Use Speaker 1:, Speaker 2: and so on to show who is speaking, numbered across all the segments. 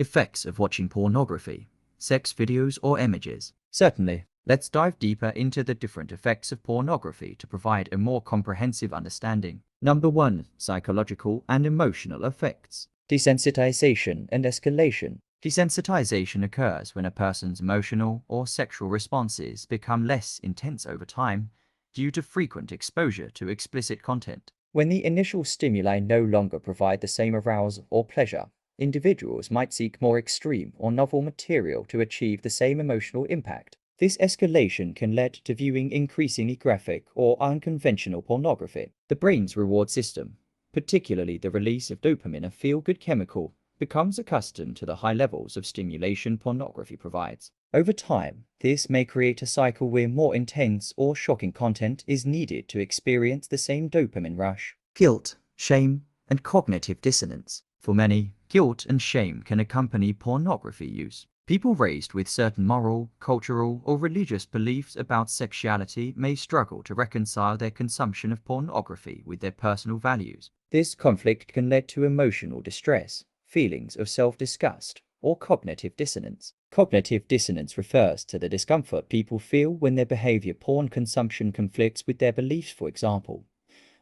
Speaker 1: Effects of watching pornography, sex videos or images. Certainly, let's dive deeper into the different effects of pornography to provide a more comprehensive understanding. Number 1. Psychological and emotional effects. Desensitization and escalation. Desensitization occurs when a person's emotional or sexual responses become less intense over time due to frequent exposure to explicit content. When the initial stimuli no longer provide the same arousal or pleasure, individuals might seek more extreme or novel material to achieve the same emotional impact. This escalation can lead to viewing increasingly graphic or unconventional pornography. The brain's reward system, particularly the release of dopamine, a feel-good chemical, becomes accustomed to the high levels of stimulation pornography provides. Over time, this may create a cycle where more intense or shocking content is needed to experience the same dopamine rush. Guilt, shame, and cognitive dissonance. For many, guilt and shame can accompany pornography use. People raised with certain moral, cultural, or religious beliefs about sexuality may struggle to reconcile their consumption of pornography with their personal values. This conflict can lead to emotional distress, feelings of self-disgust, or cognitive dissonance. Cognitive dissonance refers to the discomfort people feel when their behavior porn consumption conflicts with their beliefs. For example,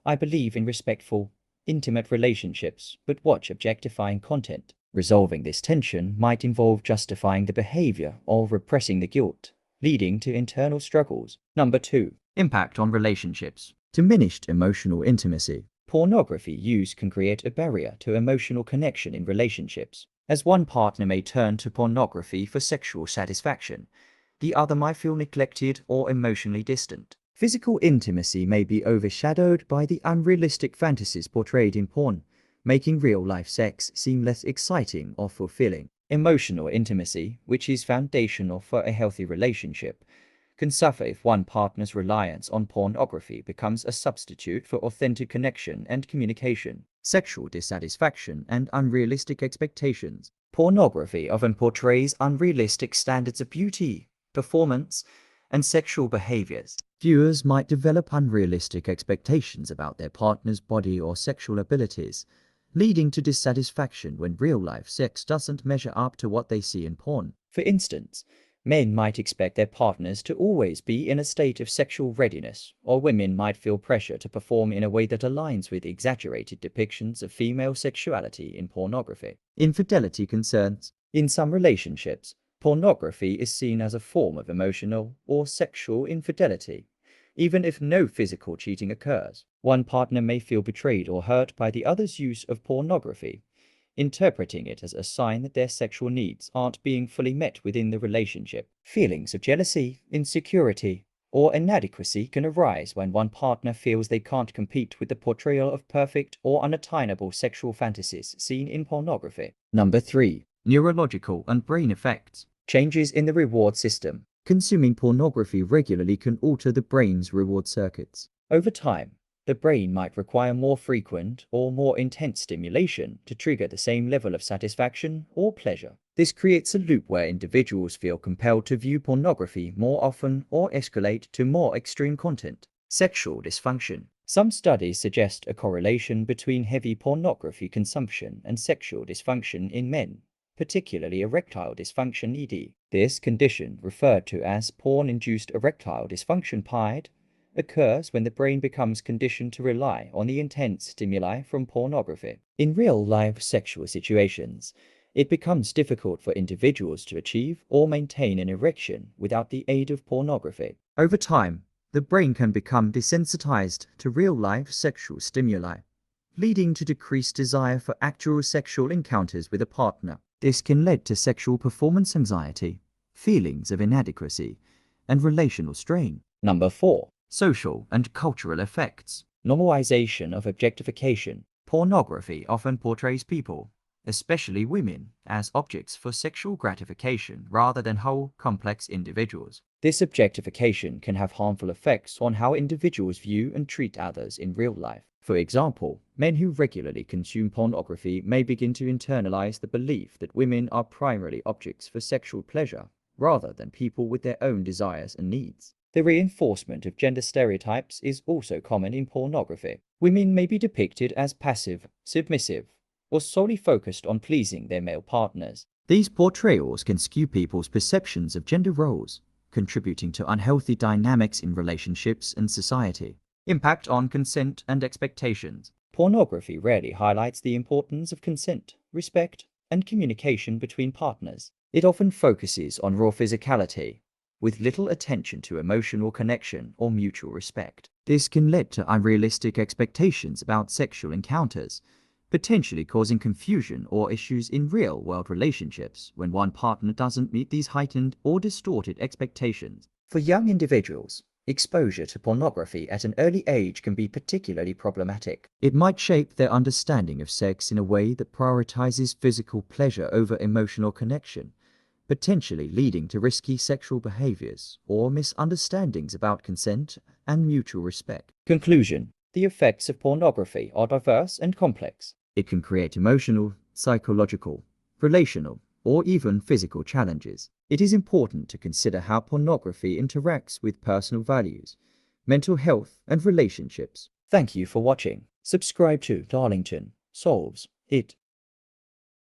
Speaker 1: I believe in respectful, intimate relationships, but watch objectifying content. Resolving this tension might involve justifying the behavior or repressing the guilt, leading to internal struggles. Number 2. Impact on relationships. Diminished emotional intimacy. Pornography use can create a barrier to emotional connection in relationships. As one partner may turn to pornography for sexual satisfaction, the other might feel neglected or emotionally distant. Physical intimacy may be overshadowed by the unrealistic fantasies portrayed in porn, making real-life sex seem less exciting or fulfilling. Emotional intimacy, which is foundational for a healthy relationship, can suffer if one partner's reliance on pornography becomes a substitute for authentic connection and communication. Sexual dissatisfaction and unrealistic expectations. Pornography often portrays unrealistic standards of beauty, performance, and sexual behaviors. Viewers might develop unrealistic expectations about their partner's body or sexual abilities, leading to dissatisfaction when real-life sex doesn't measure up to what they see in porn. For instance, men might expect their partners to always be in a state of sexual readiness, or women might feel pressure to perform in a way that aligns with exaggerated depictions of female sexuality in pornography. Infidelity concerns. In some relationships, pornography is seen as a form of emotional or sexual infidelity, even if no physical cheating occurs. One partner may feel betrayed or hurt by the other's use of pornography, interpreting it as a sign that their sexual needs aren't being fully met within the relationship. Feelings of jealousy, insecurity, or inadequacy can arise when one partner feels they can't compete with the portrayal of perfect or unattainable sexual fantasies seen in pornography. Number 3. Neurological and brain effects. Changes in the reward system. Consuming pornography regularly can alter the brain's reward circuits. Over time, the brain might require more frequent or more intense stimulation to trigger the same level of satisfaction or pleasure. This creates a loop where individuals feel compelled to view pornography more often or escalate to more extreme content. Sexual dysfunction. Some studies suggest a correlation between heavy pornography consumption and sexual dysfunction in men, particularly erectile dysfunction (ED). This condition, referred to as porn-induced erectile dysfunction (PID), occurs when the brain becomes conditioned to rely on the intense stimuli from pornography. In real-life sexual situations, it becomes difficult for individuals to achieve or maintain an erection without the aid of pornography. Over time, the brain can become desensitized to real-life sexual stimuli, leading to decreased desire for actual sexual encounters with a partner. This can lead to sexual performance anxiety, feelings of inadequacy, and relational strain. Number 4. Social and cultural effects. Normalization of objectification. Pornography often portrays people, especially women, as objects for sexual gratification rather than whole, complex individuals. This objectification can have harmful effects on how individuals view and treat others in real life. For example, men who regularly consume pornography may begin to internalize the belief that women are primarily objects for sexual pleasure, rather than people with their own desires and needs. The reinforcement of gender stereotypes is also common in pornography. Women may be depicted as passive, submissive, or solely focused on pleasing their male partners. These portrayals can skew people's perceptions of gender roles, contributing to unhealthy dynamics in relationships and society. Impact on consent and expectations. Pornography rarely highlights the importance of consent, respect, and communication between partners. It often focuses on raw physicality, with little attention to emotional connection or mutual respect. This can lead to unrealistic expectations about sexual encounters, potentially causing confusion or issues in real-world relationships when one partner doesn't meet these heightened or distorted expectations. For young individuals, exposure to pornography at an early age can be particularly problematic. It might shape their understanding of sex in a way that prioritizes physical pleasure over emotional connection, potentially leading to risky sexual behaviors or misunderstandings about consent and mutual respect. Conclusion. The effects of pornography are diverse and complex. It can create emotional, psychological, relational, or even physical challenges. It is important to consider how pornography interacts with personal values, mental health, and relationships. Thank you for watching. Subscribe to Darlington Solves It.